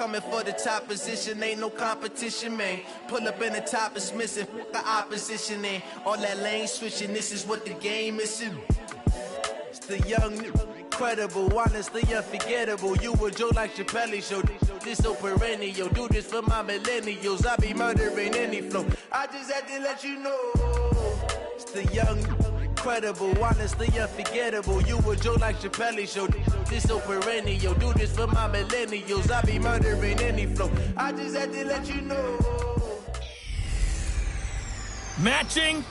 Coming for the top position, ain't no competition, man. Pull up in the top is missing, the opposition in. All that lane switching, this is what the game is. It's the young, incredible, honestly unforgettable. You a Joe like Chappelle show. This so perennial, do this for my millennials. I be murdering any flow. I just had to let you know. It's the young, incredible, honestly unforgettable. You a Joe like Chappelle show. This so perennial, do this for my millennials. I be murdering any flow. I just had to let you know. Matching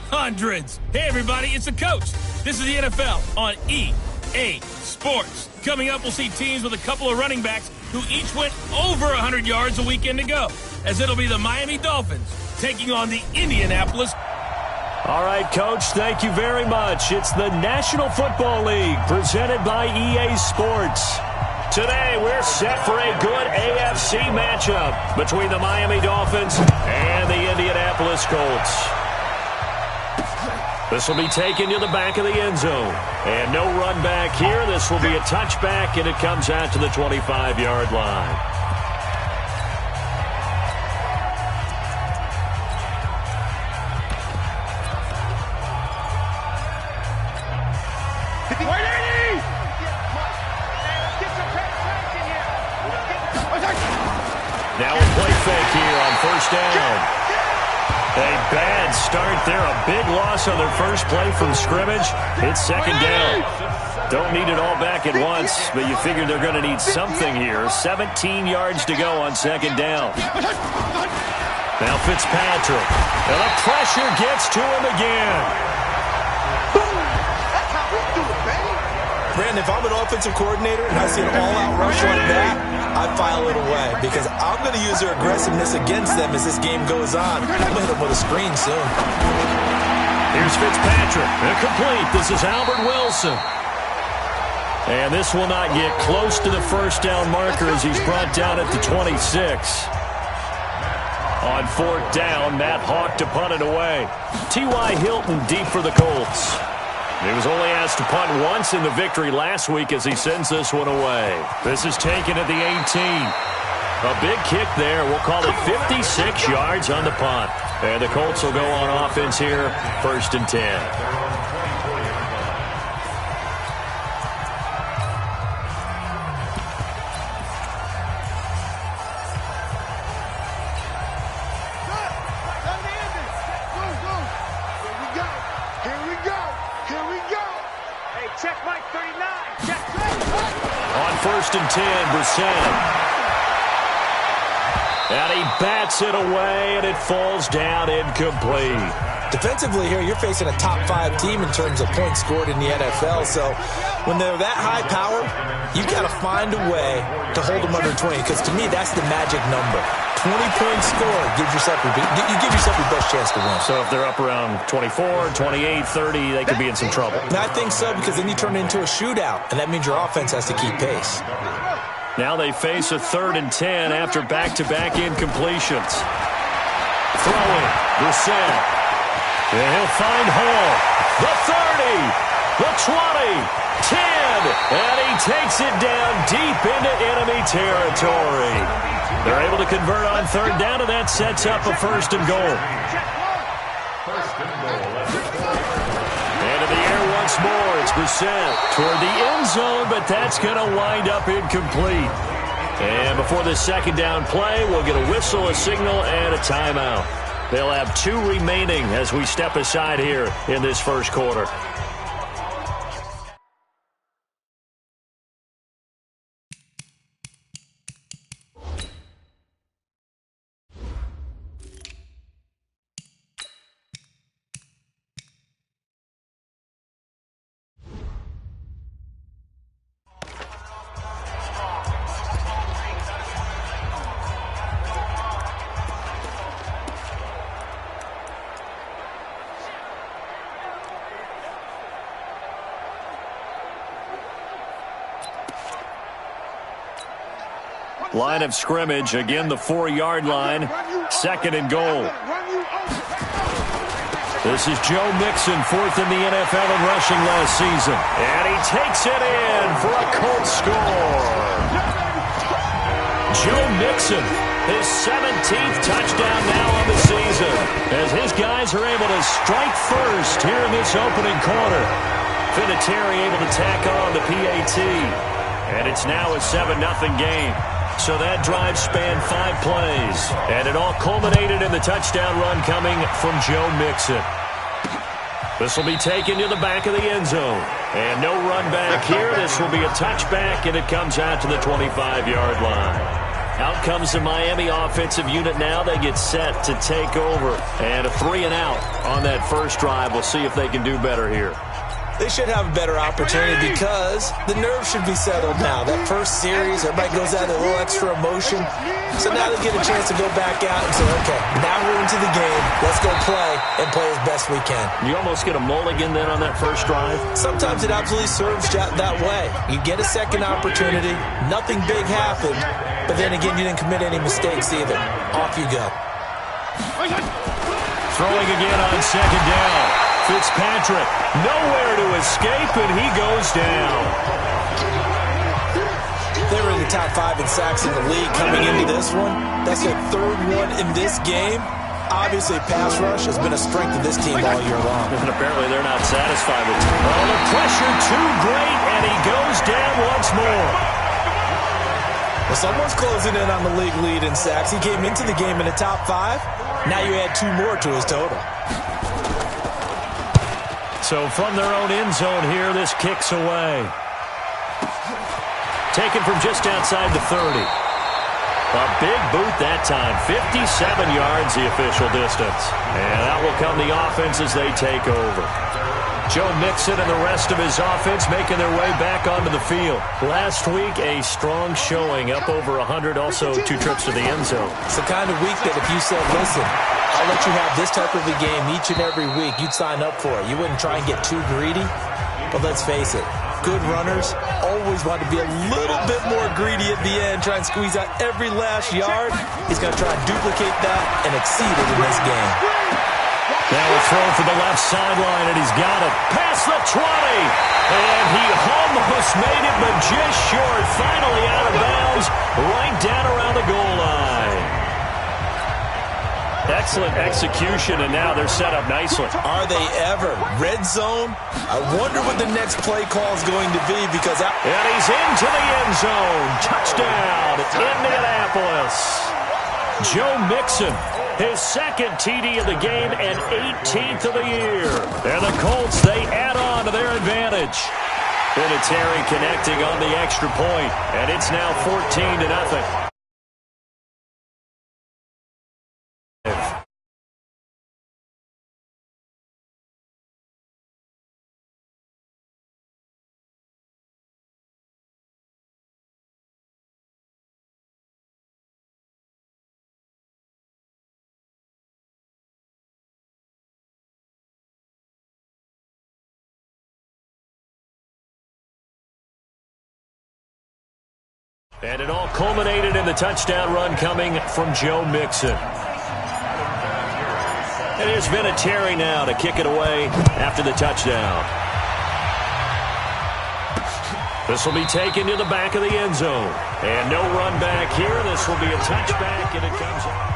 hundreds. Hey everybody, it's the coach. This is the NFL on EA Sports. Coming up, we'll see teams with a couple of running backs who each went over 100 yards a weekend ago, as it'll be the Miami Dolphins taking on the Indianapolis. All right, Coach, thank you very much. It's the National Football League presented by EA Sports. Today, we're set for a good AFC matchup between the Miami Dolphins and the Indianapolis Colts. This will be taken to the back of the end zone. And no run back here. This will be a touchback, and it comes out to the 25-yard line. Now a play fake here on first down. A bad start there. A big loss on their first play from scrimmage. It's second down. Don't need it all back at once, but you figure they're going to need something here. 17 yards to go on second down. Now Fitzpatrick. And the pressure gets to him again. That's how we do it, baby. Brandon, if I'm an offensive coordinator and I see an all-out rush like that, I file it away because I'm going to use their aggressiveness against them as this game goes on. I'm going to hit them with a screen soon. Here's Fitzpatrick. Incomplete. This is Albert Wilson. And this will not get close to the first down marker as he's brought down at the 26. On fourth down, Matt Hawk to punt it away. T.Y. Hilton deep for the Colts. He was only asked to punt once in the victory last week as he sends this one away. This is taken at the 18. A big kick there. We'll call it 56 yards on the punt. And the Colts will go on offense here, 1st and 10. First and 10, Brissett. And he bats it away, and it falls down incomplete. Defensively here, you're facing a top-5 team in terms of points scored in the NFL. So when they're that high power, you got to find a way to hold them under 20. Because to me, that's the magic number. 20 points scored gives yourself you give yourself your best chance to win. So if they're up around 24, 28, 30, they could be in some trouble. I think so, because then you turn it into a shootout, and that means your offense has to keep pace. Now they face a 3rd and 10 after back-to-back incompletions. Throwing, Brissett. And he'll find Hall. The 30, the 20, 10, and he takes it down deep into enemy territory. They're able to convert on 3rd down, and that sets up a 1st and goal. And in the air once more, it's Brissett toward the end zone, but that's going to wind up incomplete. And before this 2nd down play, we'll get a whistle, a signal, and a timeout. They'll have 2 remaining as we step aside here in this first quarter. Line of scrimmage, again the 4-yard line, 2nd and goal. This is Joe Mixon, 4th in the NFL in rushing last season. And he takes it in for a Colts score. Joe Mixon, his 17th touchdown now on the season, as his guys are able to strike first here in this opening quarter. Vinatieri able to tack on the PAT, and it's now a 7-0 game. So that drive spanned 5 plays, and it all culminated in the touchdown run coming from Joe Mixon. This will be taken to the back of the end zone. And no run back here. This will be a touchback, and it comes out to the 25-yard line. Out comes the Miami offensive unit now. They get set to take over. And a 3-and-out on that first drive. We'll see if they can do better here. They should have a better opportunity because the nerves should be settled now. That first series, everybody goes out with a little extra emotion. So now they get a chance to go back out and say, okay, now we're into the game. Let's go play and play as best we can. You almost get a mulligan then on that first drive? Sometimes it absolutely serves that way. You get a second opportunity. Nothing big happened. But then again, you didn't commit any mistakes either. Off you go. Throwing again on second down. Fitzpatrick, nowhere to escape, and he goes down. They were in the top 5 in sacks in the league coming into this one. That's their 3rd one in this game. Obviously, pass rush has been a strength of this team all year long. And apparently they're not satisfied with it. Oh, the pressure too great, and he goes down once more. Well, someone's closing in on the league lead in sacks. He came into the game in the top 5. Now you add 2 more to his total. So from their own end zone here, this kicks away. Taken from just outside the 30. A big boot that time. 57 yards the official distance. And out will come the offense as they take over. Joe Mixon and the rest of his offense making their way back onto the field. Last week, a strong showing, up over 100, also 2 trips to the end zone. It's the kind of week that if you said, listen, I'll let you have this type of a game each and every week, you'd sign up for it. You wouldn't try and get too greedy. But let's face it, good runners always want to be a little bit more greedy at the end, try and squeeze out every last yard. He's going to try and duplicate that and exceed it in this game. Now a throw for the left sideline, and he's got it. Past the 20. And he almost made it, but just short. Finally out of bounds, right down around the goal line. Excellent execution, and now they're set up nicely. Are they ever? Red zone? I wonder what the next play call is going to be because... And he's into the end zone. Touchdown, Indianapolis. Joe Mixon, his 2nd TD of the game and 18th of the year. And the Colts, they add on to their advantage. Vinatieri connecting on the extra point, and it's now 14-0. And it all culminated in the touchdown run coming from Joe Mixon. And here's Vinatieri now to kick it away after the touchdown. This will be taken to the back of the end zone. And no run back here. This will be a touchback, and it comes out.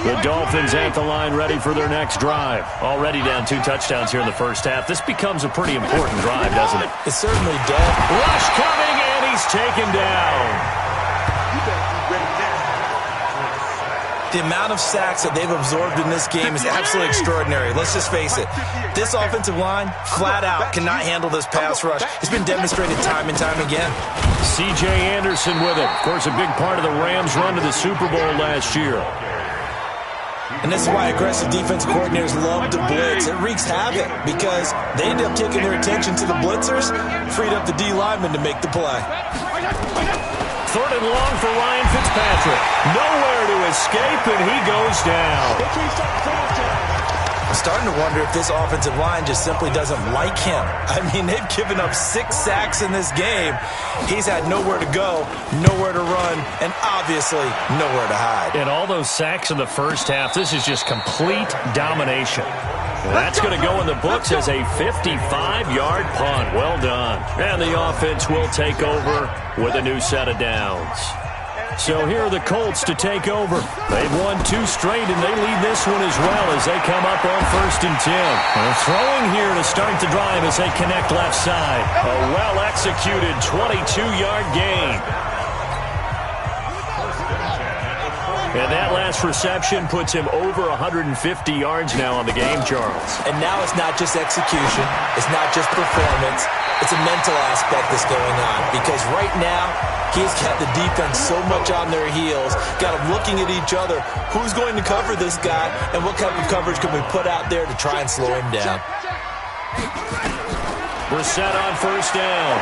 The Dolphins at the line ready for their next drive. Already down 2 touchdowns here in the first half. This becomes a pretty important drive, doesn't it? It certainly does. Rush coming, and he's taken down. The amount of sacks that they've absorbed in this game is absolutely extraordinary. Let's just face it. This offensive line, flat out, cannot handle this pass rush. It's been demonstrated time and time again. C.J. Anderson with it. Of course, a big part of the Rams' run to the Super Bowl last year. And this is why aggressive defensive coordinators love to blitz. It wreaks havoc because they end up taking their attention to the blitzers, freed up the D lineman to make the play. 3rd and long for Ryan Fitzpatrick. Nowhere to escape, and he goes down. I'm starting to wonder if this offensive line just simply doesn't like him. I mean, they've given up 6 sacks in this game. He's had nowhere to go, nowhere to run, and obviously nowhere to hide. And all those sacks in the first half, this is just complete domination. That's going to go in the books as a 55-yard punt. Well done. And the offense will take over with a new set of downs. So here are the Colts to take over. They've won 2 straight, and they lead this one as well as they come up on 1st and 10. They're throwing here to start the drive as they connect left side. A well-executed 22-yard gain. And that last reception puts him over 150 yards now on the game, Charles. And now it's not just execution. It's not just performance. It's a mental aspect that's going on. Because right now, he's got the defense so much on their heels, got them looking at each other. Who's going to cover this guy, and what type of coverage can we put out there to try and slow him down? Brissett on 1st down.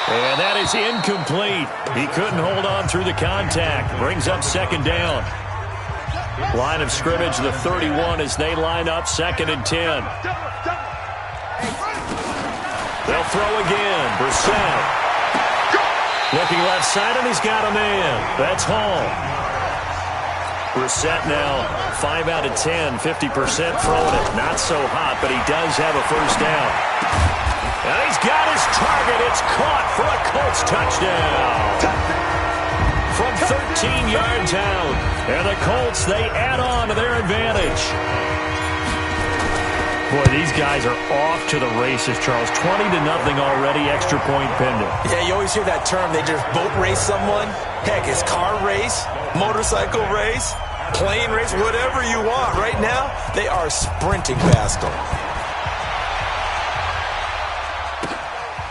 And that is incomplete. He couldn't hold on through the contact. Brings up 2nd down. Line of scrimmage, the 31 as they line up 2nd and 10. They'll throw again. Brissett. Looking left side, and he's got a man. That's Hall. Brissett now 5 out of 10, 50% throwing it. Not so hot, but he does have a 1st down. And he's got his target. It's caught for a Colts touchdown. From 13 yards out. And the Colts, they add on to their advantage. Boy, these guys are off to the races, Charles. 20-0 already, extra point pending. Yeah, you always hear that term. They just boat race someone. Heck, it's car race, motorcycle race, plane race, whatever you want. Right now, they are sprinting past them.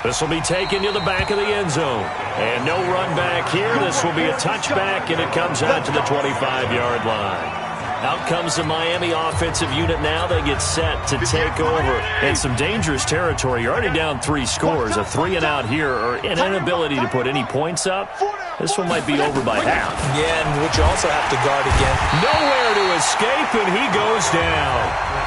This will be taken to the back of the end zone. And no run back here. This will be a touchback, and it comes out to the 25-yard line. Out comes the Miami offensive unit now. They get set to take over. And some dangerous territory. You're already down 3 scores. A 3-and-out here, or an inability to put any points up. This one might be over by half. Yeah, and which you also have to guard again. Nowhere to escape, and he goes down.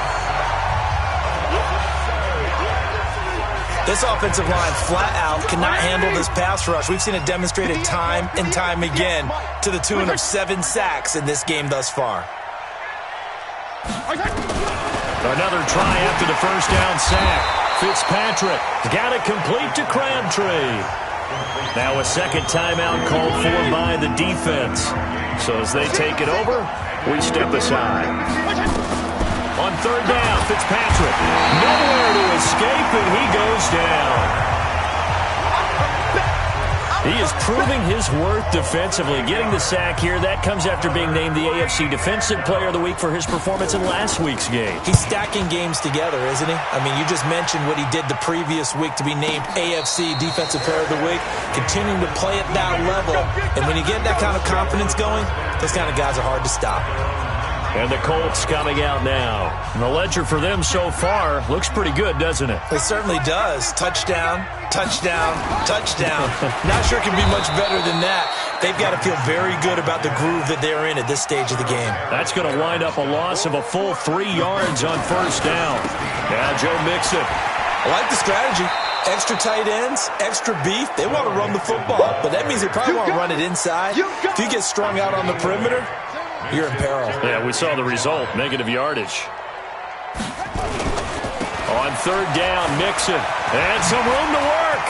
This offensive line flat out cannot handle this pass rush. We've seen it demonstrated time and time again to the tune of 7 sacks in this game thus far. Another try after the 1st down sack. Fitzpatrick got it complete to Crabtree. Now a 2nd timeout called for by the defense. So as they take it over, we step aside. On 3rd down, Fitzpatrick. Nowhere to escape, and he goes down. He is proving his worth defensively. Getting the sack here, that comes after being named the AFC Defensive Player of the Week for his performance in last week's game. He's stacking games together, isn't he? I mean, you just mentioned what he did the previous week to be named AFC Defensive Player of the Week. Continuing to play at that level. And when you get that kind of confidence going, those kind of guys are hard to stop. And the Colts coming out now. And the ledger for them so far looks pretty good, doesn't it? It certainly does. Touchdown, touchdown, touchdown. Not sure it can be much better than that. They've got to feel very good about the groove that they're in at this stage of the game. That's going to wind up a loss of a full 3 yards on 1st down. Now Joe Mixon. I like the strategy. Extra tight ends, extra beef. They want to run the football, but that means they probably want to run it inside. If you get strung out on the perimeter, you're in peril. Yeah, we saw the result, negative yardage. On 3rd down, Mixon. And some room to work.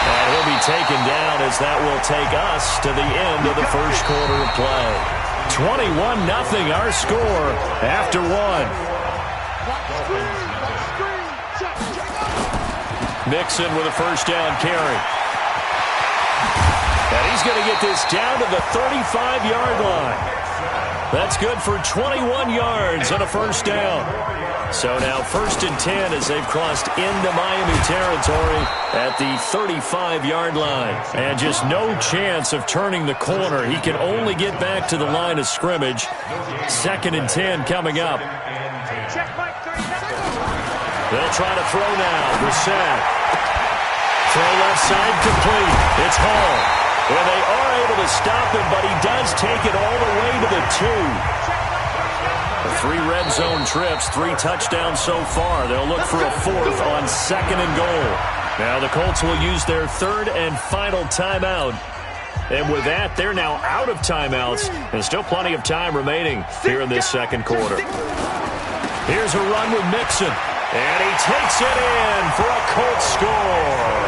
And he'll be taken down as that will take us to the end of the 1st quarter of play. 21-0 our score after 1. Mixon with a 1st down carry. And he's going to get this down to the 35-yard line. That's good for 21 yards and a 1st down. So now 1st and 10 as they've crossed into Miami territory at the 35-yard line. And just no chance of turning the corner. He can only get back to the line of scrimmage. 2nd and 10 coming up. They'll try to throw now. Brissett. Throw left side complete. It's Hall. And they are able to stop him, but he does take it all the way to the 2. 3 red zone trips, 3 touchdowns so far. They'll look for a 4th on 2nd and goal. Now the Colts will use their 3rd and final timeout. And with that, they're now out of timeouts, and still plenty of time remaining here in this second quarter. Here's a run with Mixon, and he takes it in for a Colts score.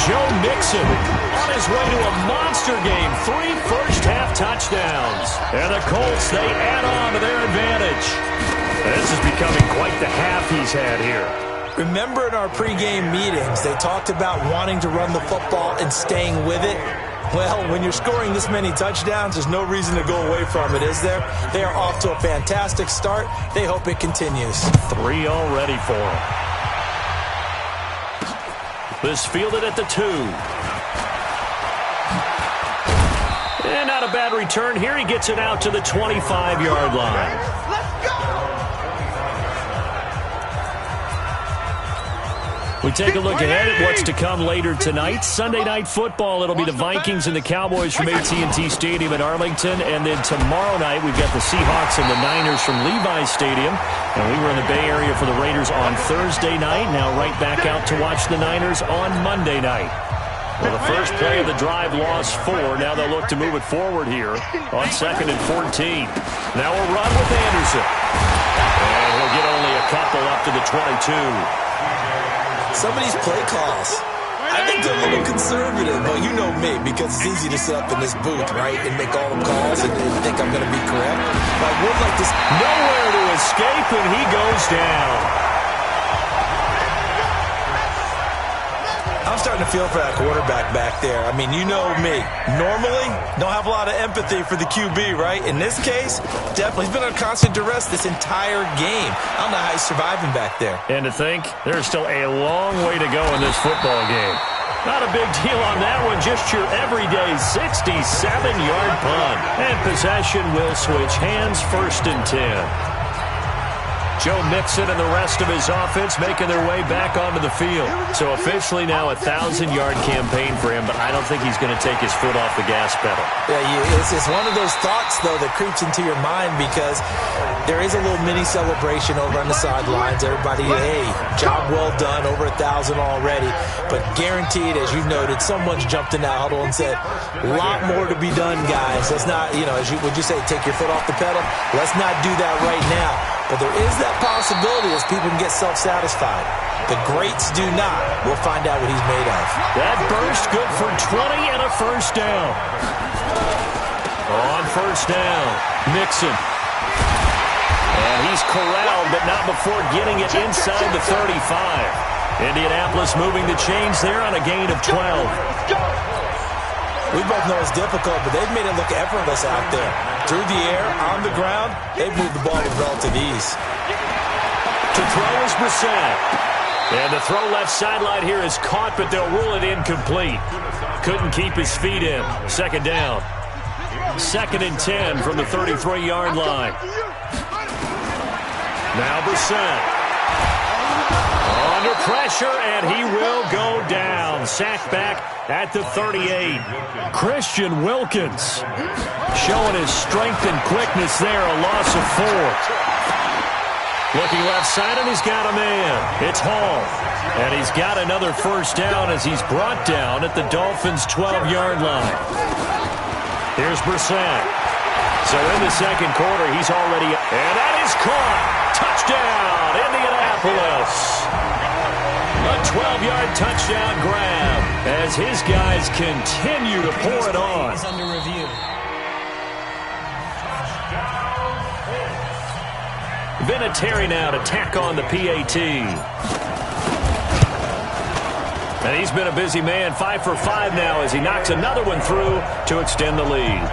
Joe Mixon on his way to a monster game, 3 first-half touchdowns. And the Colts, they add on to their advantage. This is becoming quite the half he's had here. Remember in our pregame meetings, they talked about wanting to run the football and staying with it? Well, when you're scoring this many touchdowns, there's no reason to go away from it, is there? They are off to a fantastic start. They hope it continues. 3 already for them. This fielded at the 2. And not a bad return here. He gets it out to the 25-yard line. We take a look ahead at what's to come later tonight. Sunday Night Football, it'll be the Vikings and the Cowboys from AT&T Stadium in Arlington. And then tomorrow night, we've got the Seahawks and the Niners from Levi's Stadium. And we were in the Bay Area for the Raiders on Thursday night. Now right back out to watch the Niners on Monday night. Well, the first play of the drive lost 4. Now they'll look to move it forward here on 2nd and 14. Now a run with Anderson. And he'll get only a couple up to the 22. Some of these play calls, I think they're a little conservative, but you know me, because it's easy to sit up in this booth, right, and make all the calls and think I'm going to be correct. But I would like this. Nowhere to escape, and he goes down. I'm starting to feel for that quarterback back there. I mean, you know me. Normally, don't have a lot of empathy for the QB, right? In this case, definitely. He's been on constant duress this entire game. I don't know how he's surviving back there. And to think, there's still a long way to go in this football game. Not a big deal on that one. Just your everyday 67-yard punt. And possession will switch hands, 1st and 10. Joe Mixon and the rest of his offense making their way back onto the field. So officially now a 1,000-yard campaign for him, but I don't think he's going to take his foot off the gas pedal. Yeah, it's one of those thoughts, though, that creeps into your mind because there is a little mini celebration over on the sidelines. Everybody, hey, job well done, over 1,000 already. But guaranteed, as you noted, someone's jumped in that huddle and said, a lot more to be done, guys. Let's not, would you say, take your foot off the pedal? Let's not do that right now. But there is that possibility as people can get self-satisfied. The greats do not. We'll find out what he's made of. That burst good for 20 and a first down. On first down, Mixon. And he's corralled, but not before getting it inside the 35. Indianapolis moving the chains there on a gain of 12. We both know it's difficult, but they've made it look effortless out there. Through the air, on the ground, they've moved the ball with relative ease. To throw is Brissett. And the throw left sideline here is caught, but they'll rule it incomplete. Couldn't keep his feet in. 2nd down. 2nd and 10 from the 33-yard line. Now Brissett. Under pressure, and he will go down. Sacked back at the 38. Christian Wilkins showing his strength and quickness there, a loss of 4. Looking left side, and he's got a man. It's Hall. And he's got another first down as he's brought down at the Dolphins' 12-yard line. Here's Brissett. So in the second quarter, he's already... And that is caught. Touchdown, Indianapolis. A 12-yard touchdown grab as his guys continue to pour it on. Under review. Vinatieri now to tack on the PAT. And he's been a busy man, 5 for 5 now as he knocks another one through to extend the lead.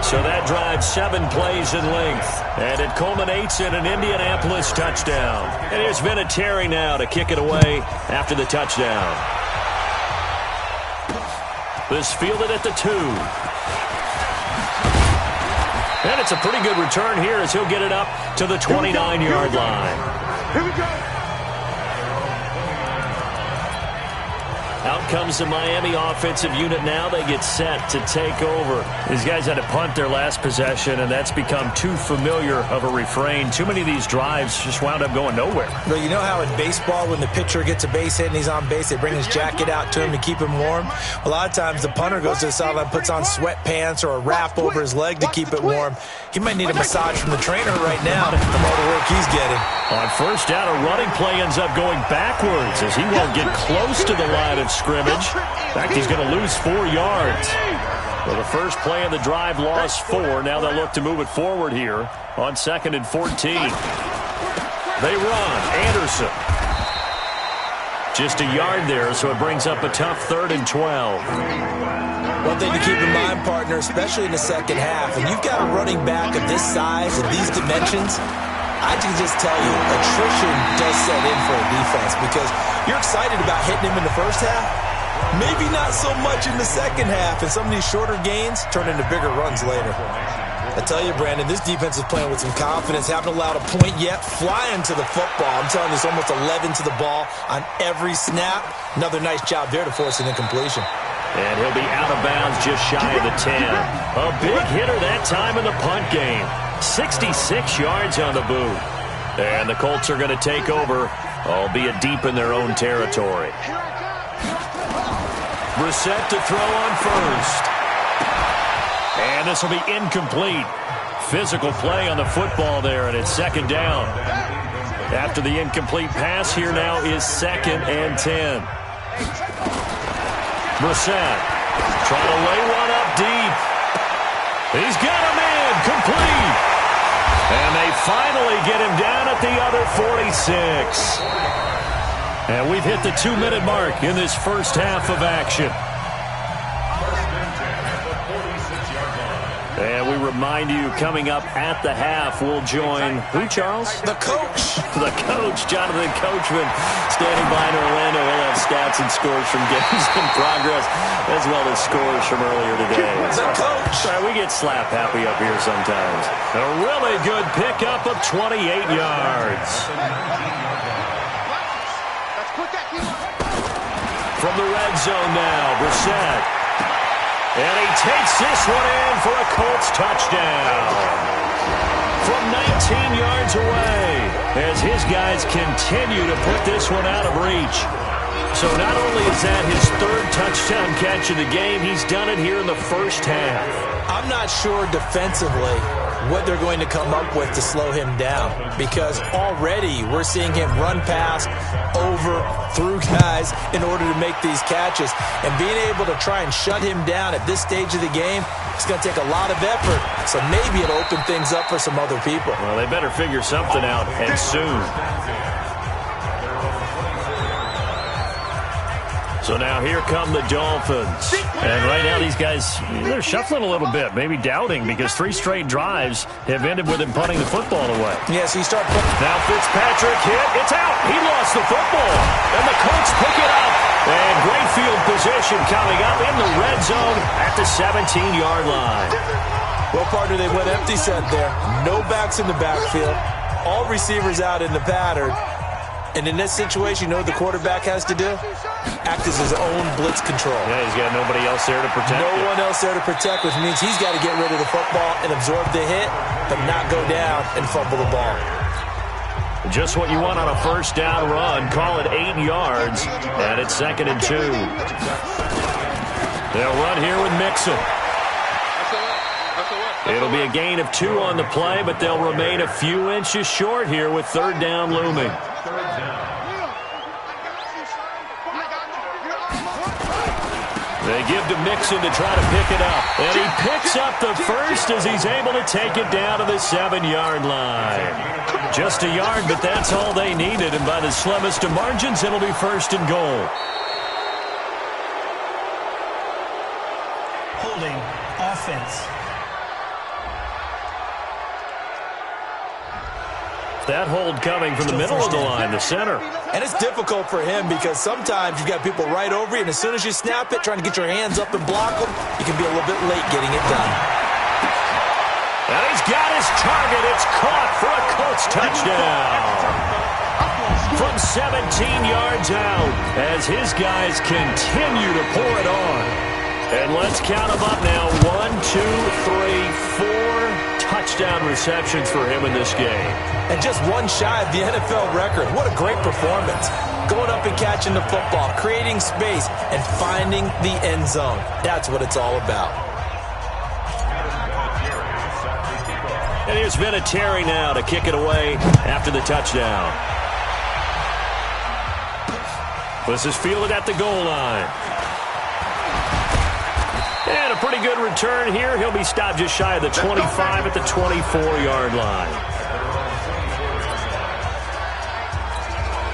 So that drives 7 plays in length. And it culminates in an Indianapolis touchdown. And here's Vinatieri now to kick it away after the touchdown. This fielded at the 2. And it's a pretty good return here as he'll get it up to the 29-yard line. Here we go. Out comes the Miami offensive unit now. They get set to take over. These guys had to punt their last possession, and that's become too familiar of a refrain. Too many of these drives just wound up going nowhere. Well, you know how in baseball when the pitcher gets a base hit and he's on base, they bring his jacket out to him to keep him warm? A lot of times the punter goes to the sideline, puts on sweatpants or a wrap over his leg to keep it warm. He might need a massage from the trainer right now from all the work he's getting. On first down, a running play ends up going backwards as he won't get close to the line of scrimmage. In fact, he's going to lose 4 yards. Well, the first play of the drive lost 4. Now they'll look to move it forward here on 2nd and 14. They run. Anderson. Just a yard there, so it brings up a tough 3rd and 12. One thing to keep in mind, partner, especially in the second half, when you've got a running back of this size and these dimensions, I can just tell you, attrition does set in for a defense because you're excited about hitting him in the first half. Maybe not so much in the second half, and some of these shorter gains turn into bigger runs later. I tell you, Brandon, this defense is playing with some confidence. Haven't allowed a point yet. Flying to the football. I'm telling you, it's almost 11 to the ball on every snap. Another nice job there to force an incompletion. And he'll be out of bounds just shy of the 10. A big hitter that time in the punt game. 66 yards on the boot. And the Colts are going to take over, albeit deep in their own territory. Brissett to throw on first. And this will be incomplete. Physical play on the football there, and it's 2nd down. After the incomplete pass, here now is 2nd and 10. Brissett trying to lay one up deep. He's got him in, complete. And they finally get him down at the other 46. And we've hit the 2-minute mark in this first half of action. And we remind you, coming up at the half, we'll join who, Charles? The coach. The coach, Jonathan Coachman, standing by in Orlando. He'll have stats and scores from games in progress, as well as scores from earlier today. The coach. Sorry, we get slap happy up here sometimes. A really good pickup of 28 yards. From the red zone now, Brissett. And he takes this one in for a Colts touchdown. From 19 yards away, as his guys continue to put this one out of reach. So not only is that his 3rd touchdown catch of the game, he's done it here in the first half. I'm not sure defensively what they're going to come up with to slow him down, because already we're seeing him run past, over, through guys in order to make these catches. And being able to try and shut him down at this stage of the game, it's going to take a lot of effort. So maybe it'll open things up for some other people. Well, they better figure something out, and soon. So now here come the Dolphins. And right now these guys, they're shuffling a little bit, maybe doubting, because 3 straight drives have ended with him punting the football away. Yeah, so you start putting... Now Fitzpatrick hit. It's out. He lost the football. And the Colts pick it up. And great field position coming up in the red zone at the 17-yard line. Well, partner, they went empty set there. No backs in the backfield. All receivers out in the pattern. And in this situation, you know what the quarterback has to do? Act as his own blitz control. Yeah, he's got nobody else there to protect No one else there to protect, which means he's got to get rid of the football and absorb the hit, but not go down and fumble the ball. Just what you want on a first down run. Call it 8 yards, and it's 2nd and 2. They'll run here with Mixon. It'll be a gain of 2 on the play, but they'll remain a few inches short here with 3rd down looming. They give to Mixon to try to pick it up. And he picks up the first as he's able to take it down to the 7-yard line. Just a yard, but that's all they needed. And by the slimmest of margins, it'll be 1st and goal. Holding offense. That hold coming from the middle of the line, the center. And it's difficult for him because sometimes you've got people right over you, and as soon as you snap it, trying to get your hands up and block them, you can be a little bit late getting it done. And he's got his target. It's caught for a Colts touchdown. from 17 yards out as his guys continue to pour it on. And let's count them up now. 1, 2, 3, 4 touchdown receptions for him in this game. And just one shy of the NFL record. What a great performance. Going up and catching the football, creating space, and finding the end zone. That's what it's all about. And here's Vinatieri now to kick it away after the touchdown. This is fielded at the goal line. And a pretty good return here. He'll be stopped just shy of the 25 at the 24-yard line.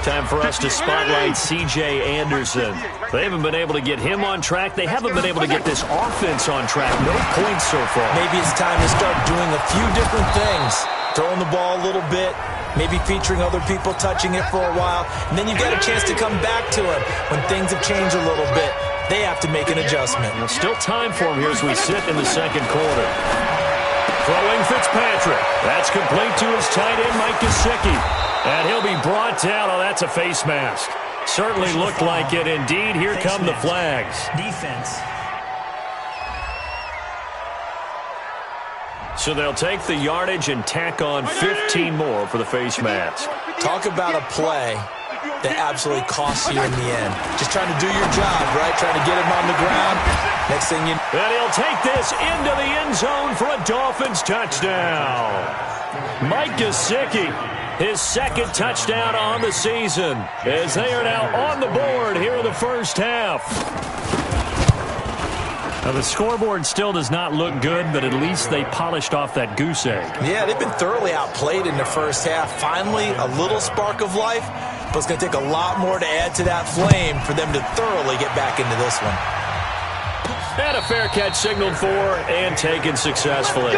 Time for us to spotlight C.J. Anderson. They haven't been able to get him on track. They haven't been able to get this offense on track. No points so far. Maybe it's time to start doing a few different things. Throwing the ball a little bit, maybe featuring other people touching it for a while, and then you get a chance to come back to him when things have changed a little bit. They have to make an adjustment. Well, still time for him here as we sit in the second quarter. Throwing Fitzpatrick. That's complete to his tight end, Mike Gesicki. And he'll be brought down. Oh, that's a face mask. Certainly looked like it. Indeed, here come the flags. Defense. So they'll take the yardage and tack on 15 more for the face mask. Talk about a play that absolutely costs you in the end. Just trying to do your job, right? Trying to get him on the ground. Next thing you know. And he'll take this into the end zone for a Dolphins touchdown. Mike Gesicki. His second touchdown on the season as they are now on the board here in the first half. Now the scoreboard still does not look good, but at least they polished off that goose egg. Yeah, they've been thoroughly outplayed in the first half. Finally, a little spark of life, but it's going to take a lot more to add to that flame for them to thoroughly get back into this one. And a fair catch signaled for and taken successfully.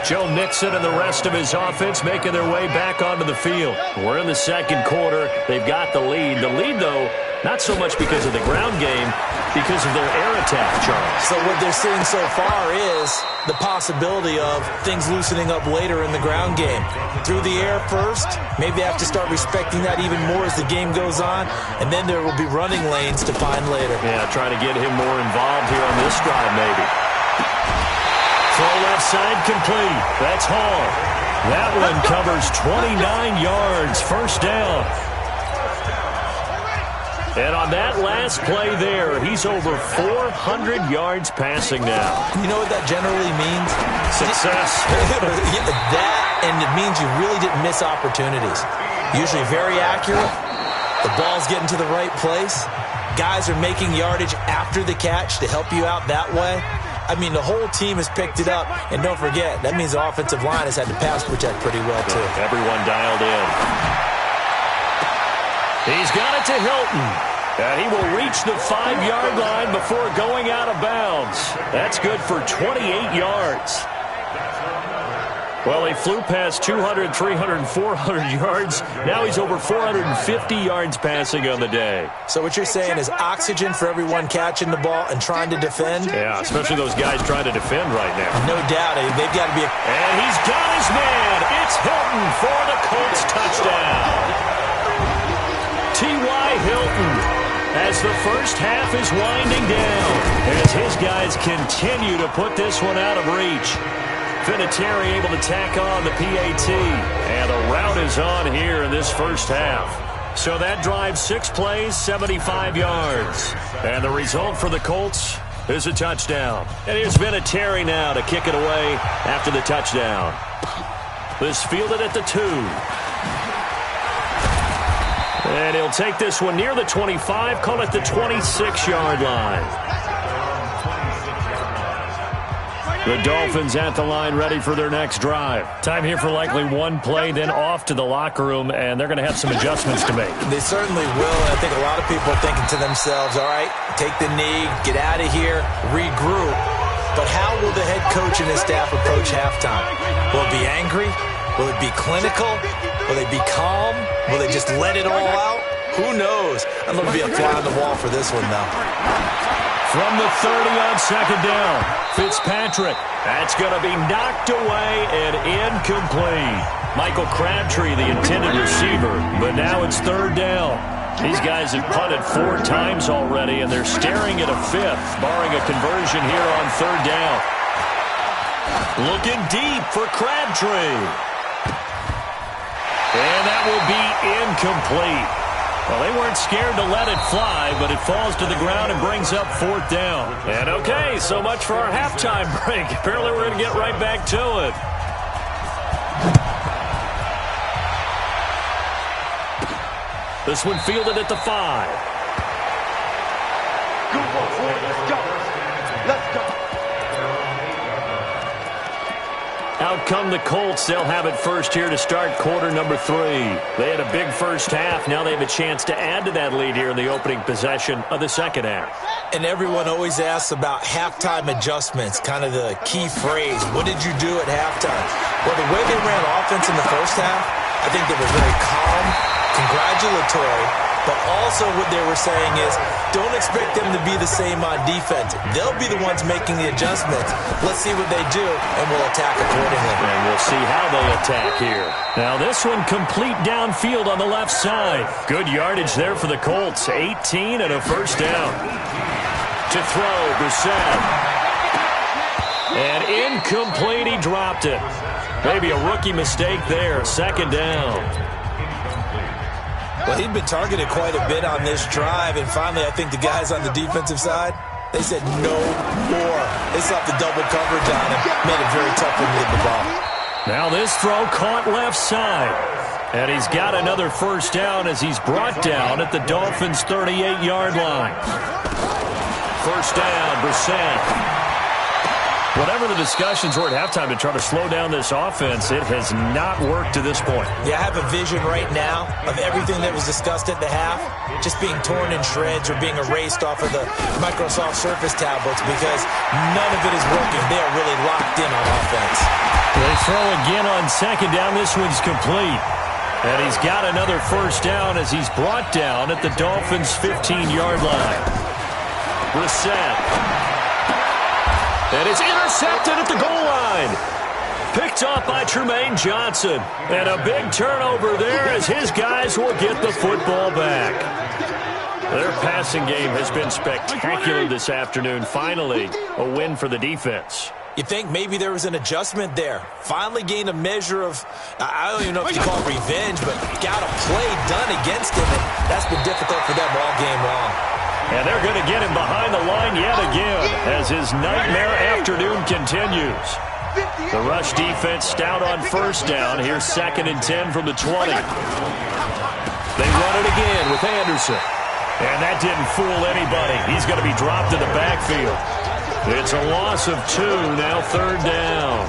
Joe Mixon and the rest of his offense making their way back onto the field. We're in the second quarter. They've got the lead. The lead, though, not so much because of the ground game, because of their air attack, Charles. So what they're seeing so far is the possibility of things loosening up later in the ground game. Through the air first, maybe they have to start respecting that even more as the game goes on, and then there will be running lanes to find later. Yeah, trying to get him more involved here on this drive, maybe. Throw left side complete. That's Hall. That one covers 29 yards. First down. And on that last play there, he's over 400 yards passing now. You know what that generally means? Success. That, and it means you really didn't miss opportunities. Usually very accurate. The ball's getting to the right place. Guys are making yardage after the catch to help you out that way. I mean, the whole team has picked it up. And don't forget, that means the offensive line has had to pass protect pretty well, too. Everyone dialed in. He's got it to Hilton. And he will reach the 5-yard line before going out of bounds. That's good for 28 yards. Well, he flew past 200, 300, 400 yards. Now he's over 450 yards passing on the day. So what you're saying is oxygen for everyone catching the ball and trying to defend? Yeah, especially those guys trying to defend right now. No doubt. They've got to be... And he's got his man. It's Hilton for the Colts touchdown. T.Y. Hilton as the first half is winding down. As his guys continue to put this one out of reach. Vinatieri able to tack on the PAT. And the route is on here in this first half. So that drives 6 plays, 75 yards. And the result for the Colts is a touchdown. And here's Vinatieri now to kick it away after the touchdown. This fielded at the 2. And he'll take this one near the 25, call it the 26-yard line. The Dolphins at the line ready for their next drive. Time here for likely one play, then off to the locker room, and they're going to have some adjustments to make. They certainly will. I think a lot of people are thinking to themselves, all right, take the knee, get out of here, regroup. But how will the head coach and his staff approach halftime? Will it be angry? Will it be clinical? Will they be calm? Will they just let it all out? Who knows? I'm going to be a fly on the wall for this one, though. From the 30 on second down. Fitzpatrick. That's going to be knocked away and incomplete. Michael Crabtree, the intended receiver, but now it's third down. These guys have punted 4 times already, and they're staring at a 5th, barring a conversion here on third down. Looking deep for Crabtree. And that will be incomplete. Well, they weren't scared to let it fly, but it falls to the ground and brings up 4th down. And okay, so much for our halftime break. Apparently we're going to get right back to it. This one fielded at the 5. Good one, boy. Let's go. Let's go. Out come the Colts. They'll have it first here to start quarter number 3. They had a big first half. Now they have a chance to add to that lead here in the opening possession of the second half. And everyone always asks about halftime adjustments, kind of the key phrase. What did you do at halftime? Well, the way they ran offense in the first half, I think they were very calm, congratulatory, but also what they were saying is don't expect them to be the same on defense. They'll be the ones making the adjustments. Let's see what they do, and we'll attack accordingly. And we'll see how they attack here. Now this one complete downfield on the left side. Good yardage there for the Colts. 18 and a first down. To throw, Brissett. And incomplete, he dropped it. Maybe a rookie mistake there. Second down. Well, he'd been targeted quite a bit on this drive, and finally I think the guys on the defensive side, they said no more. They slapped the double coverage on him, made it very tough for him to get the ball. Now this throw caught left side. And he's got another first down as he's brought down at the Dolphins' 38-yard line. First down, Brissett. Whatever the discussions were at halftime to try to slow down this offense, it has not worked to this point. Yeah, I have a vision right now of everything that was discussed at the half just being torn in shreds or being erased off of the Microsoft Surface tablets because none of it is working. They are really locked in on offense. They throw again on second down. This one's complete. And he's got another first down as he's brought down at the Dolphins' 15-yard line. Brissett. And it's intercepted at the goal line. Picked off by Tremaine Johnson. And a big turnover there as his guys will get the football back. Their passing game has been spectacular this afternoon. Finally, a win for the defense. You think maybe there was an adjustment there. Finally gained a measure of, I don't even know if you call it revenge, but got a play done against him. And that's been difficult for them all game long. And they're going to get him behind the line yet again as his nightmare afternoon continues. The rush defense stout on first down. Here's 2nd and 10 from the 20. They run it again with Anderson. And that didn't fool anybody. He's going to be dropped in the backfield. It's a loss of 2, now third down.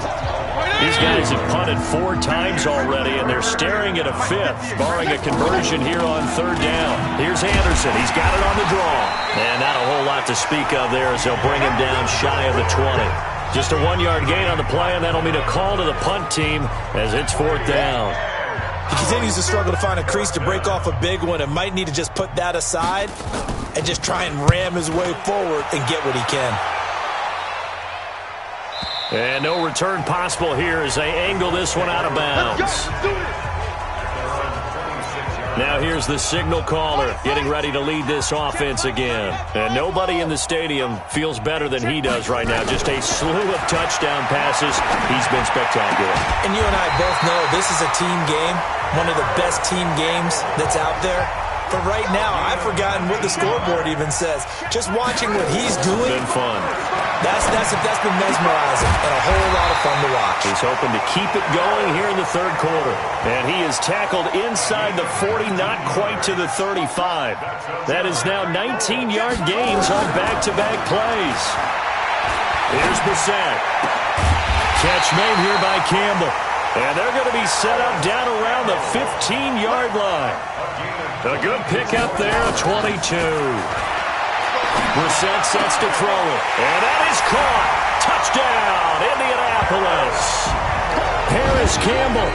These guys have punted 4 times already, and they're staring at a 5th, barring a conversion here on third down. Here's Anderson. He's got it on the draw. And not a whole lot to speak of there as they'll bring him down shy of the 20. Just a 1-yard gain on the play, and that'll mean a call to the punt team as it's 4th down. He continues to struggle to find a crease to break off a big one and might need to just put that aside and just try and ram his way forward and get what he can. And no return possible here as they angle this one out of bounds. Now here's the signal caller getting ready to lead this offense again. And nobody in the stadium feels better than he does right now. Just a slew of touchdown passes. He's been spectacular. And you and I both know this is a team game, one of the best team games that's out there. But right now, I've forgotten what the scoreboard even says. Just watching what he's doing. Been fun. That's been mesmerizing and a whole lot of fun to watch. He's hoping to keep it going here in the third quarter. And he is tackled inside the 40, not quite to the 35. That is now 19-yard gains on back-to-back plays. Here's Brissett. Catch made here by Campbell. And they're going to be set up down around the 15-yard line. A good pickup there, 22. Brissett sets to throw it. And that is caught. Touchdown, Indianapolis. Harris Campbell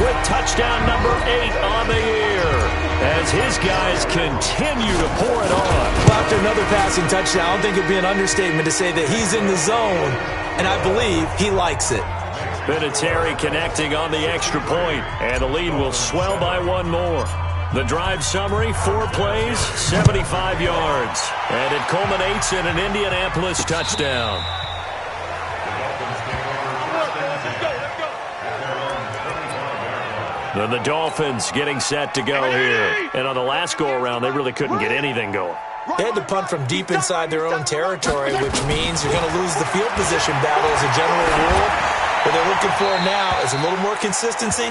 with touchdown number 8 on the year. As as his guys continue to pour it on. Well, after another passing touchdown, I don't think it'd be an understatement to say that he's in the zone, and I believe he likes it. Vinatieri connecting on the extra point, and the lead will swell by one more. The drive summary, 4 plays, 75 yards. And it culminates in an Indianapolis touchdown. Then the Dolphins getting set to go here. And on the last go-around, they really couldn't get anything going. They had to punt from deep inside their own territory, which means you're going to lose the field position battle as a general rule. What they're looking for now is a little more consistency,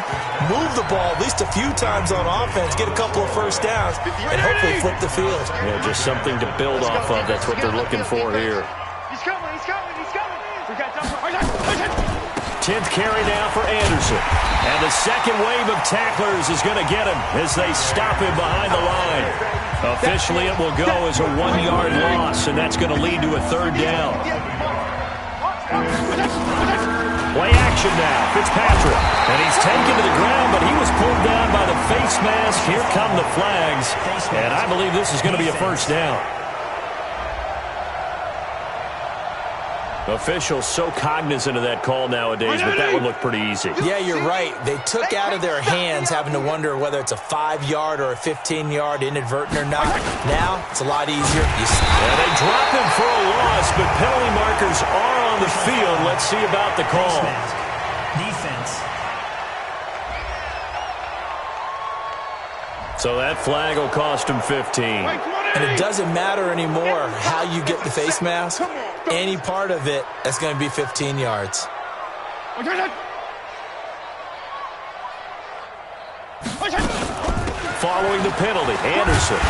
move the ball at least a few times on offense, get a couple of first downs, and hopefully flip the field. Yeah, just something to build off of. That's what they're looking for here. He's coming, he's coming, he's coming. We got time. 10th carry now for Anderson. And the second wave of tacklers is going to get him as they stop him behind the line. Officially, it will go as a 1-yard loss, and that's going to lead to a 3rd down. Play action now, Fitzpatrick. And he's taken to the ground, but he was pulled down by the face mask. Here come the flags. And I believe this is going to be a 1st down. Officials so cognizant of that call nowadays, but that would look pretty easy. Yeah, you're right. They took out of their hands having to wonder whether it's a 5-yard or a 15-yard inadvertent or not. Now, it's a lot easier. Yeah, they drop him for a loss, but penalty markers are on the field. Let's see about the call. Defense. So that flag will cost him 15. And it doesn't matter anymore how you get the face mask. Any part of it, that's going to be 15 yards. Following the penalty, Anderson.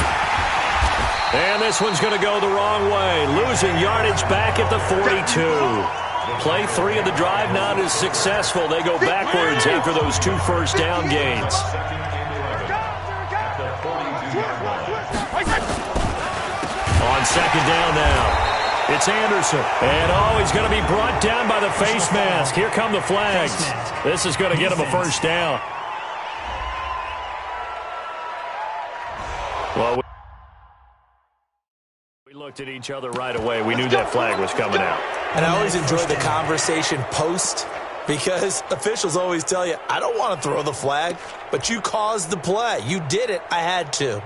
And this one's going to go the wrong way. Losing yardage back at the 42. Play 3 of the drive not as successful. They go backwards after those 2 first down gains. On 2nd down now. It's Anderson. And, he's going to be brought down by the face mask. Here come the flags. This is going to get him a 1st down. Well, we looked at each other right away. We knew that flag was coming out. And I always enjoy the conversation post because officials always tell you, I don't want to throw the flag, but you caused the play. You did it. I had to.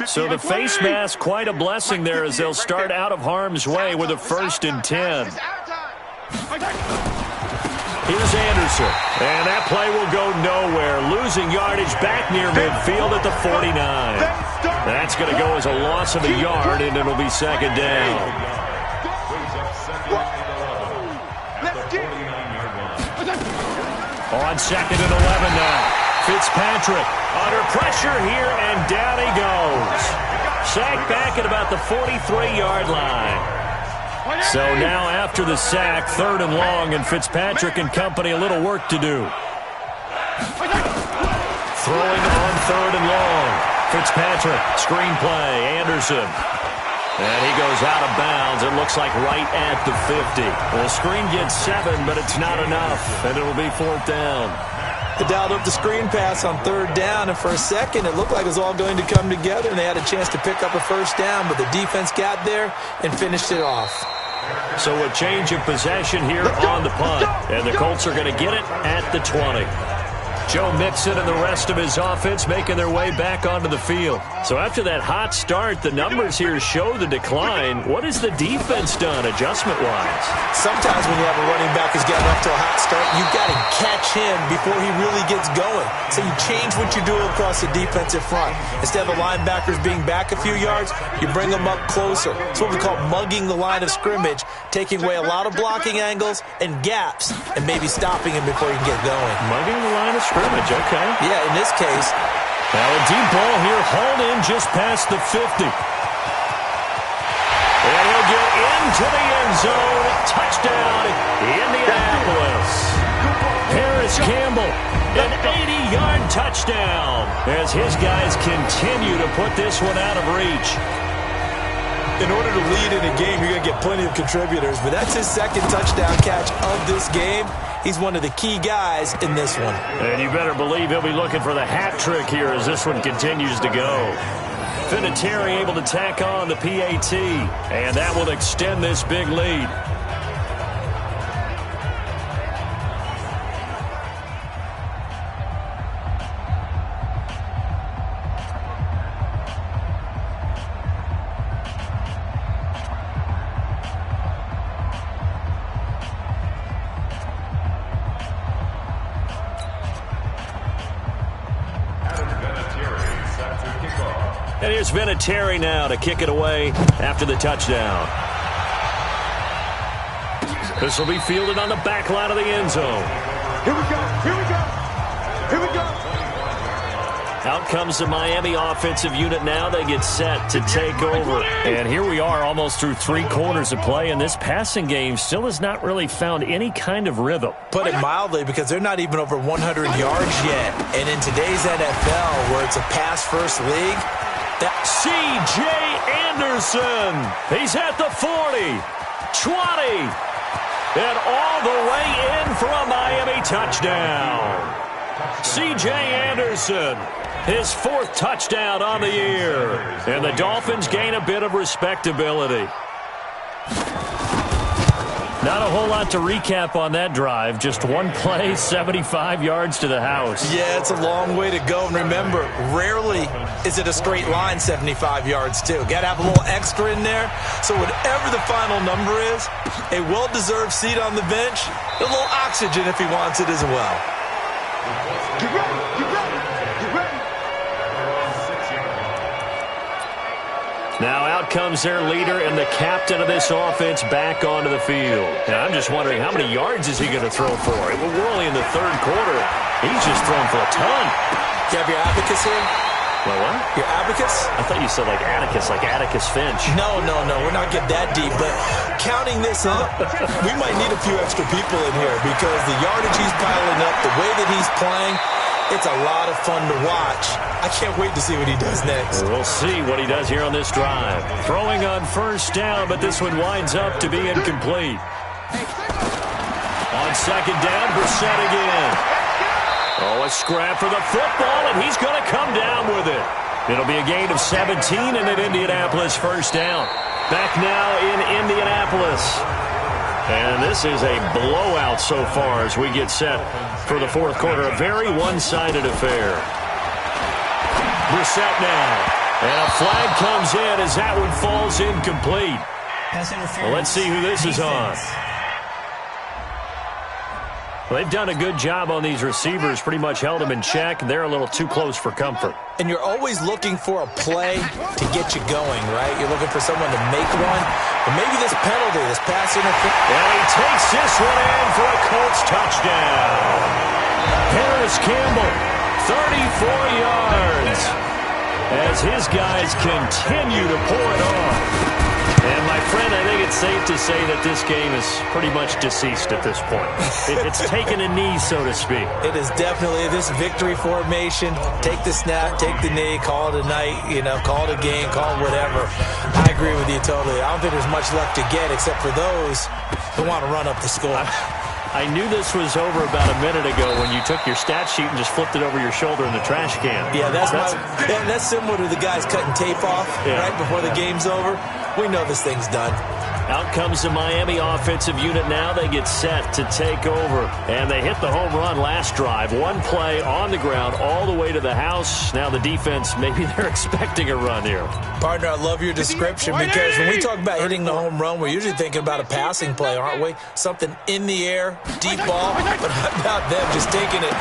So the face mask, quite a blessing there as they'll start out of harm's way with a 1st and 10. Here's Anderson. And that play will go nowhere. Losing yardage back near midfield at the 49. That's going to go as a loss of a yard, and it'll be 2nd down. On 2nd and 11 now. Fitzpatrick under pressure here, and down he goes. Sacked back at about the 43-yard line. So now after the sack, 3rd and long, and Fitzpatrick and company a little work to do. Throwing on 3rd and long. Fitzpatrick, screen play, Anderson. And he goes out of bounds. It looks like right at the 50. The screen gets 7, but it's not enough, and it'll be 4th down. They dialed up the screen pass on 3rd down, and for a second it looked like it was all going to come together, and they had a chance to pick up a 1st down, but the defense got there and finished it off. So a change of possession here on the punt, and the Colts are going to get it at the 20. Joe Mixon and the rest of his offense making their way back onto the field. So after that hot start, the numbers here show the decline. What has the defense done adjustment-wise? Sometimes when you have a running back who's gotten off to a hot start, you've got to catch him before he really gets going. So you change what you do across the defensive front. Instead of the linebackers being back a few yards, you bring them up closer. It's what we call mugging the line of scrimmage, taking away a lot of blocking angles and gaps, and maybe stopping him before he can get going. Mugging the line of scrimmage, okay. Yeah, in this case. Now a deep ball here, hauled in just past the 50. And he'll get into the end zone. Touchdown, Indianapolis. Harris Campbell, an 80-yard touchdown as his guys continue to put this one out of reach. in order to lead in a game, you're going to get plenty of contributors. But that's his second touchdown catch of this game. He's one of the key guys in this one. And you better believe he'll be looking for the hat trick here as this one continues to go. Vinatieri able to tack on the PAT, and that will extend this big lead. And here's Vinatieri now to kick it away after the touchdown. This will be fielded on the back line of the end zone. Here we go. Here we go. Here we go. Out comes the Miami offensive unit now. They get set to take over. And here we are almost through 3 quarters of play, and this passing game still has not really found any kind of rhythm. Put it mildly, because they're not even over 100 yards yet. And in today's NFL, where it's a pass-first league, C.J. Anderson. He's at the 40, 20, and all the way in for a Miami touchdown. C.J. Anderson, his 4th touchdown on the year. And the Dolphins gain a bit of respectability. Not a whole lot to recap on that drive. Just one play, 75 yards to the house. Yeah, it's a long way to go. And remember, rarely is it a straight line 75 yards, too. Got to have a little extra in there. So whatever the final number is, a well-deserved seat on the bench, a little oxygen if he wants it as well. Get ready. Get ready. Get ready. Now out comes their leader and the captain of this offense back onto the field. And I'm just wondering, how many yards is he going to throw for? We're only in the 3rd quarter. He's just thrown for a ton. You have your abacus here? Well, what? Your abacus? I thought you said like Atticus Finch. No. We're not getting that deep. But counting this up, we might need a few extra people in here because the yardage he's piling up, the way that he's playing, it's a lot of fun to watch. I can't wait to see what he does next. We'll see what he does here on this drive. Throwing on 1st down, but this one winds up to be incomplete. On 2nd down, Brissett again. Oh, a scrap for the football, and he's going to come down with it. It'll be a gain of 17 and an Indianapolis 1st down. Back now in Indianapolis. And this is a blowout so far as we get set for the 4th quarter. A very one-sided affair. Brissett now. And a flag comes in as that one falls incomplete. Well, let's see who this is on. Well, they've done a good job on these receivers, pretty much held them in check. They're a little too close for comfort. And you're always looking for a play to get you going, right? You're looking for someone to make one. But maybe this penalty, this pass interference. And he takes this one in for a Colts touchdown. Harris Campbell, 34 yards, as his guys continue to pour it on. And, my friend, I think it's safe to say that this game is pretty much deceased at this point. It's taken a knee, so to speak. It is definitely this victory formation. Take the snap, take the knee, call it a night, call it a game, call it whatever. I agree with you totally. I don't think there's much left to get except for those who want to run up the score. I knew this was over about a minute ago when you took your stat sheet and just flipped it over your shoulder in the trash can. Yeah, that's similar to the guys cutting tape off right before the game's over. We know this thing's done. Out comes the Miami offensive unit now. They get set to take over. And they hit the home run last drive. One play on the ground all the way to the house. Now the defense, maybe they're expecting a run here. Partner, I love your description because when we talk about hitting the home run, we're usually thinking about a passing play, aren't we? Something in the air, deep ball. But how about them just taking it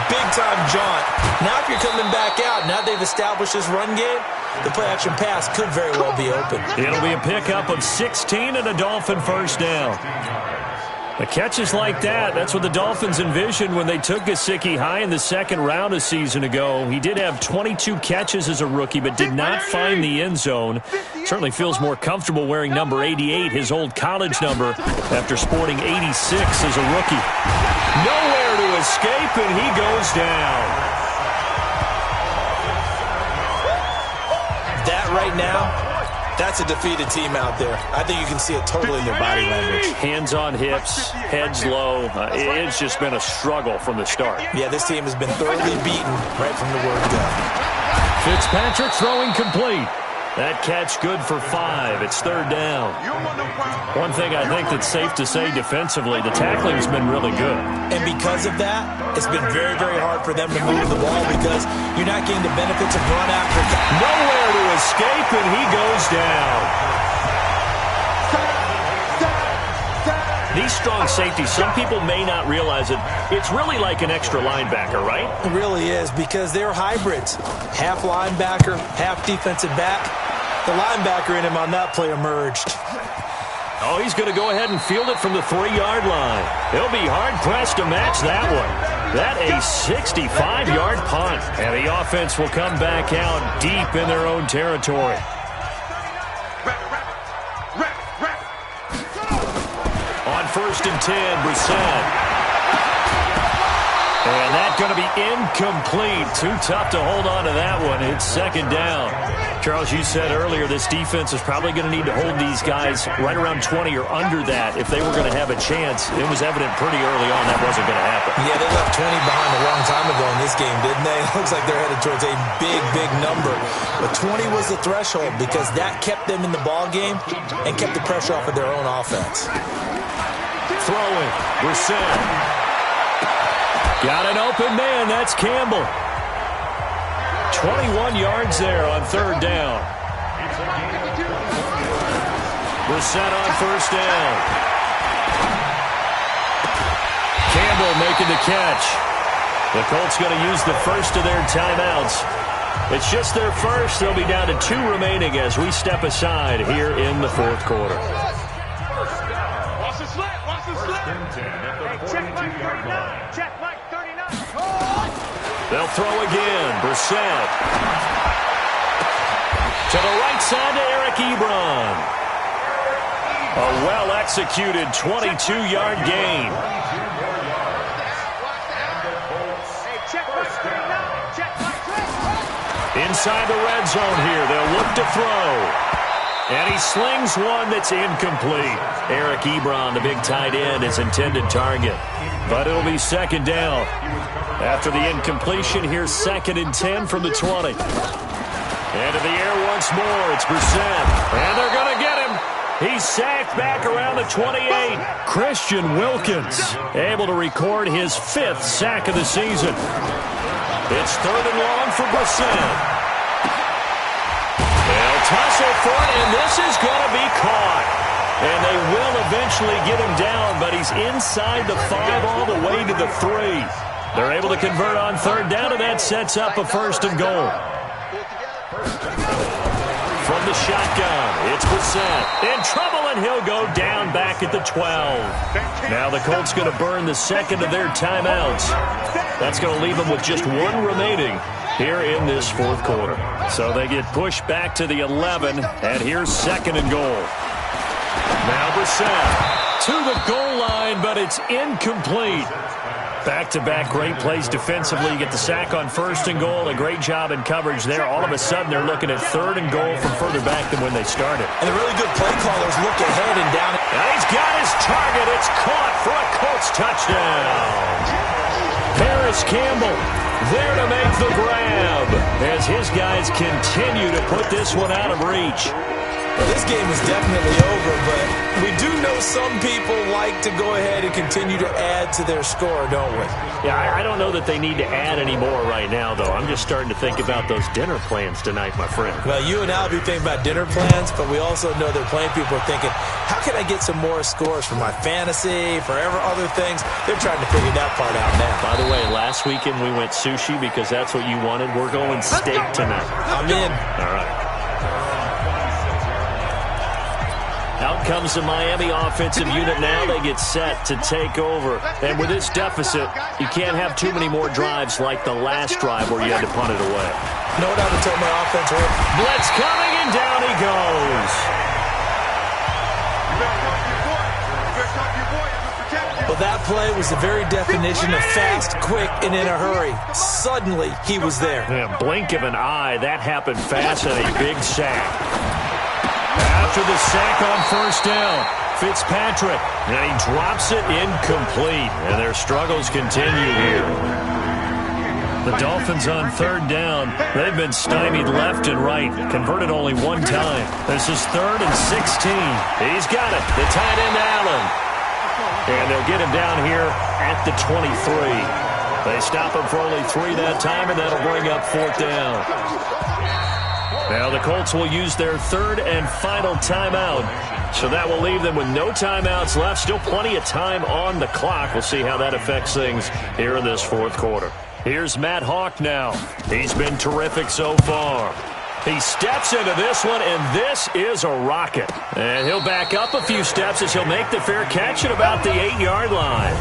big-time jaunt? Now if you're coming back out, now they've established this run game, the play-action pass could very well be open. It'll be a pickup of 16 and a Dolphin 1st down. The catches like that, that's what the Dolphins envisioned when they took Gesicki high in the 2nd round a season ago. He did have 22 catches as a rookie, but did not find the end zone. Certainly feels more comfortable wearing number 88, his old college number, after sporting 86 as a rookie. Nowhere to escape, and he goes down. That right now That's a defeated team out there. I think you can see it totally in their body language. Hands on hips, heads low. It's just been a struggle from the start. Yeah, this team has been thoroughly beaten right from the word go. Fitzpatrick throwing complete. That catch good for 5. It's third down. One thing I think that's safe to say defensively, the tackling's been really good. And because of that, it's been very, very hard for them to move the ball because you're not getting the benefits of run after. Nowhere to escape, and he goes down. These strong safeties, some people may not realize it. It's really like an extra linebacker, right? It really is because they're hybrids. Half linebacker, half defensive back. The linebacker in him on that play emerged. Oh, he's going to go ahead and field it from the 3-yard line. He'll be hard-pressed to match that one. That a 65-yard punt. And the offense will come back out deep in their own territory. On 1st and 10, Brissett. And that's going to be incomplete. Too tough to hold on to that one. It's second down. Charles, you said earlier this defense is probably going to need to hold these guys right around 20 or under that if they were going to have a chance. It was evident pretty early on that wasn't going to happen. Yeah, they left 20 behind a long time ago in this game, didn't they? It looks like they're headed towards a big, big number. But 20 was the threshold because that kept them in the ball game and kept the pressure off of their own offense. Throwing, Brissett. Got an open man. That's Campbell. 21 yards there on third down. Brissett on first down. Campbell making the catch. The Colts going to use the first of their timeouts. It's just their first. They'll be down to 2 remaining as we step aside here in the fourth quarter. Watch the slip. Watch the slip. Check Mike 39. Check Mike 39. They'll throw again. Brissett. To the right side to Eric Ebron. A well-executed 22-yard gain. Hey, check Mike 39. Check Mike 39. Inside the red zone here. They'll look to throw. And he slings one that's incomplete. Eric Ebron, the big tight end, his intended target. But it'll be second down. After the incompletion, here's 2nd and 10 from the 20. Into the air once more. It's Brissett. And they're going to get him. He's sacked back around the 28. Christian Wilkins able to record his 5th sack of the season. It's 3rd and long for Brissett. They'll tussle for it, and this is going to be caught. And they will eventually get him down, but he's inside the 5 all the way to the 3. They're able to convert on third down, and that sets up a 1st and goal. From the shotgun, it's Brissett. In trouble, and he'll go down back at the 12. Now the Colts going to burn the 2nd of their timeouts. That's going to leave them with just 1 remaining here in this fourth quarter. So they get pushed back to the 11, and here's 2nd and goal. Now Brissett to the goal line, but it's incomplete. Back-to-back great plays defensively. You get the sack on 1st and goal. A great job in coverage there. All of a sudden, they're looking at 3rd and goal from further back than when they started. And the really good play callers look ahead and down. And he's got his target. It's caught for a Colts touchdown. Paris Campbell there to make the grab as his guys continue to put this one out of reach. Well, this game is definitely over, but we do know some people like to go ahead and continue to add to their score, don't we? Yeah, I don't know that they need to add any more right now, though. I'm just starting to think about those dinner plans tonight, my friend. Well, you and I will be thinking about dinner plans, but we also know that plenty of people are thinking, how can I get some more scores for my fantasy, for other things? They're trying to figure that part out now. By the way, last weekend we went sushi because that's what you wanted. We're going steak tonight. I'm in. All right. Out comes the Miami offensive unit now. They get set to take over. And with this deficit, you can't have too many more drives like the last drive where you had to punt it away. No doubt to tell my offense. Blitz coming, and down he goes. Well, that play was the very definition of fast, quick, and in a hurry. Suddenly, he was there. Yeah, blink of an eye. That happened fast and a big sack. after the sack on first down. Fitzpatrick, and he drops it incomplete, and their struggles continue here. The Dolphins on third down. They've been stymied left and right, converted only one time. This is 3rd and 16. He's got it. The tight end, Allen. And they'll get him down here at the 23. They stop him for only 3 that time, and that'll bring up 4th down. Now the Colts will use their 3rd and final timeout. So that will leave them with no timeouts left. Still plenty of time on the clock. We'll see how that affects things here in this 4th quarter. Here's Matt Hawk now. He's been terrific so far. He steps into this one, and this is a rocket. And he'll back up a few steps as he'll make the fair catch at about the 8-yard line.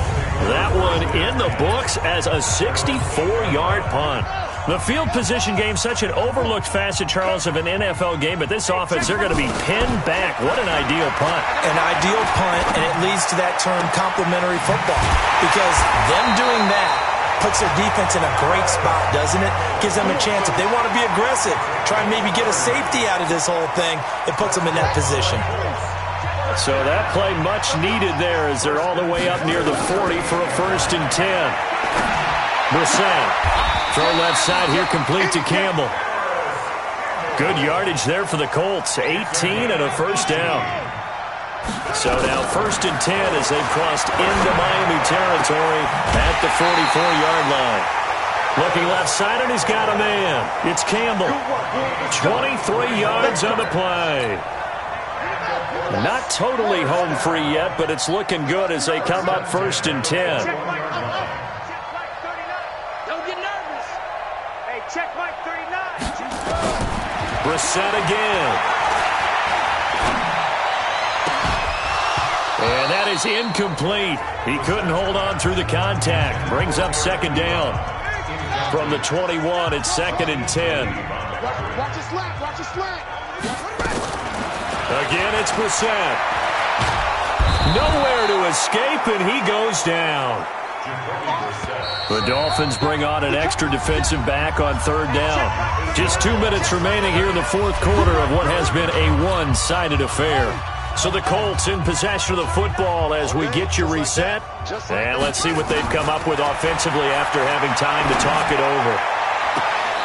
That one in the books as a 64-yard punt. The field position game, such an overlooked facet, Charles, of an NFL game, but this offense, they're going to be pinned back. What an ideal punt. An ideal punt, and it leads to that term complementary football, because them doing that puts their defense in a great spot, doesn't it? Gives them a chance. If they want to be aggressive, try and maybe get a safety out of this whole thing, it puts them in that position. So that play much needed there as they're all the way up near the 40 for a 1st and 10. Brissett, throw left side here, complete to Campbell. Good yardage there for the Colts, 18 and a 1st down. So now 1st and 10 as they've crossed into Miami territory at the 44-yard line. Looking left side, and he's got a man. It's Campbell. 23 yards on the play. Not totally home free yet, but it's looking good as they come up 1st and 10. Don't get nervous. Hey, check Mike 39. Brissett again. And that is incomplete. He couldn't hold on through the contact. Brings up 2nd down. From the 21, it's 2nd and 10. Watch his slant. Watch his slant. Again, it's Brissett. Nowhere to escape, and he goes down. The Dolphins bring on an extra defensive back on 3rd down. Just 2 minutes remaining here in the 4th quarter of what has been a one-sided affair. So the Colts in possession of the football as we get you reset. And let's see what they've come up with offensively after having time to talk it over.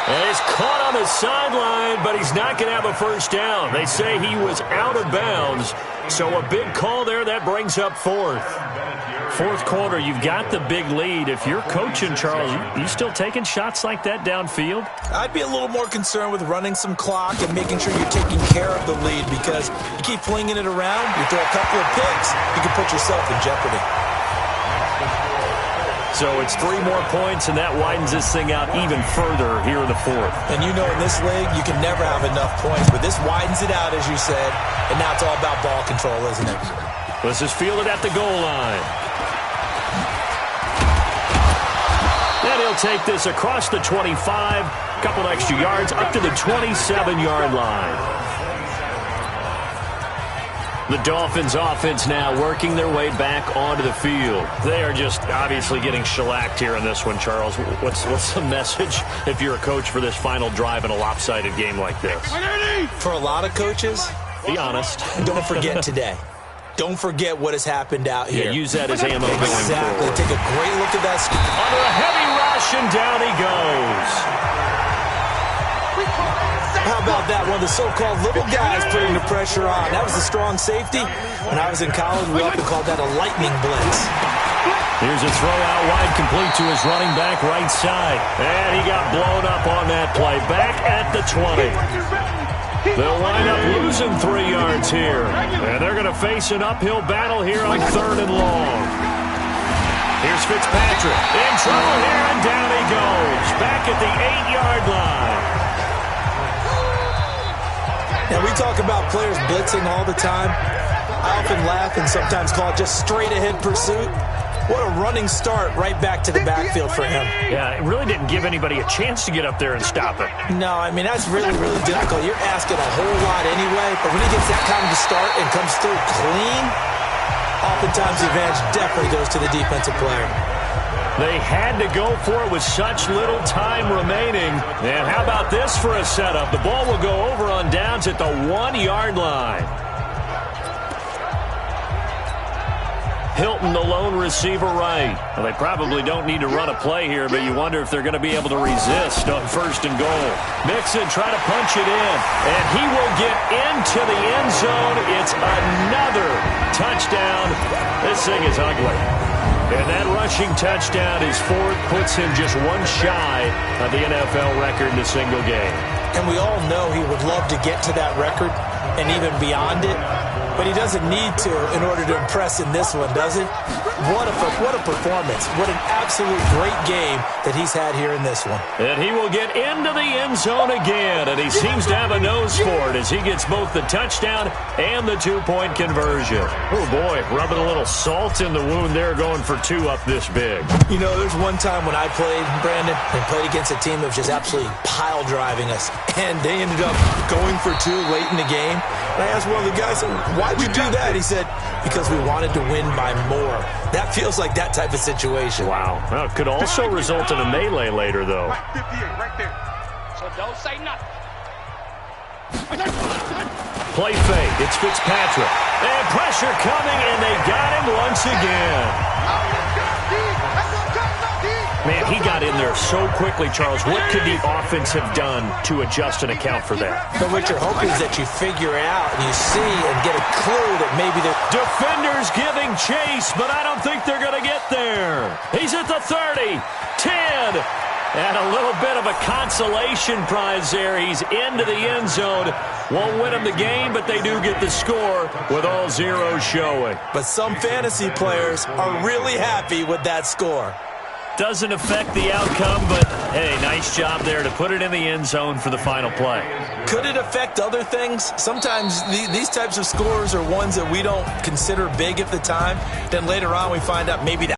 And he's caught on the sideline, but he's not going to have a 1st down. They say he was out of bounds. So a big call there. That brings up 4th. 4th quarter, you've got the big lead. If you're coaching, Charles, you still taking shots like that downfield? I'd be a little more concerned with running some clock and making sure you're taking care of the lead, because you keep flinging it around, you throw a couple of picks, you can put yourself in jeopardy. So it's 3 more points, and that widens this thing out even further here in the 4th. And you know in this league, you can never have enough points, but this widens it out, as you said, and now it's all about ball control, isn't it? This is fielded at the goal line. And he'll take this across the 25, a couple extra yards, up to the 27-yard line. The Dolphins offense now working their way back onto the field. They are just obviously getting shellacked here in this one, Charles. What's the message if you're a coach for this final drive in a lopsided game like this? For a lot of coaches, be honest. Don't forget today. Don't forget what has happened out here. Yeah, use that as ammo going forward. Exactly. Take a great look at that. Under a heavy rush, and down he goes. How about that? One of the so-called little guys putting the pressure on. That was a strong safety. When I was in college, we often called that a lightning blitz. Here's a throw out wide, complete to his running back right side. And he got blown up on that play. Back at the 20. They'll wind up losing 3 yards here. And they're going to face an uphill battle here on 3rd and long. Here's Fitzpatrick. In trouble here, and down he goes. Back at the 8-yard line. Now, we talk about players blitzing all the time. I often laugh and sometimes call it just straight-ahead pursuit. What a running start right back to the backfield for him. Yeah, it really didn't give anybody a chance to get up there and stop it. No, I mean, that's really, really difficult. You're asking a whole lot anyway, but when he gets that kind of a start and comes through clean, oftentimes the advantage definitely goes to the defensive player. They had to go for it with such little time remaining. And how about this for a setup? The ball will go over on downs at the 1-yard line. Hilton, the lone receiver right. Well, they probably don't need to run a play here, but you wonder if they're going to be able to resist on 1st and goal. Mixon try to punch it in, and he will get into the end zone. It's another touchdown. This thing is ugly. And that rushing touchdown is 4th, puts him just one shy of the NFL record in a single game. And we all know he would love to get to that record and even beyond it, but he doesn't need to in order to impress in this one, does it? What a performance. What an absolute great game that he's had here in this one. And he will get into the end zone again, and he seems to have a nose for it as he gets both the touchdown and the 2-point conversion. Oh, boy, rubbing a little salt in the wound there, going for 2 up this big. You know, there's one time when I played, Brandon, and played against a team that was just absolutely pile driving us, and they ended up going for 2 late in the game. And I asked one of the guys, why'd you do that? He said, because we wanted to win by more. That feels like that type of situation. Wow. Well, it could also result in a melee later, though. Right there. So don't say nothing. Play fake. It's Fitzpatrick. And pressure coming, and they got him once again. Man, he got in there so quickly, Charles. What could the offense have done to adjust and account for that? But what you're hoping is that you figure it out and you see and get a clue that maybe the defenders giving chase, but I don't think they're going to get there. He's at the 30, 10, and a little bit of a consolation prize there. He's into the end zone. Won't win them the game, but they do get the score with all zeros showing. But some fantasy players are really happy with that score. Doesn't affect the outcome, but, hey, nice job there to put it in the end zone for the final play. Could it affect other things? Sometimes these types of scores are ones that we don't consider big at the time. Then later on we find out maybe that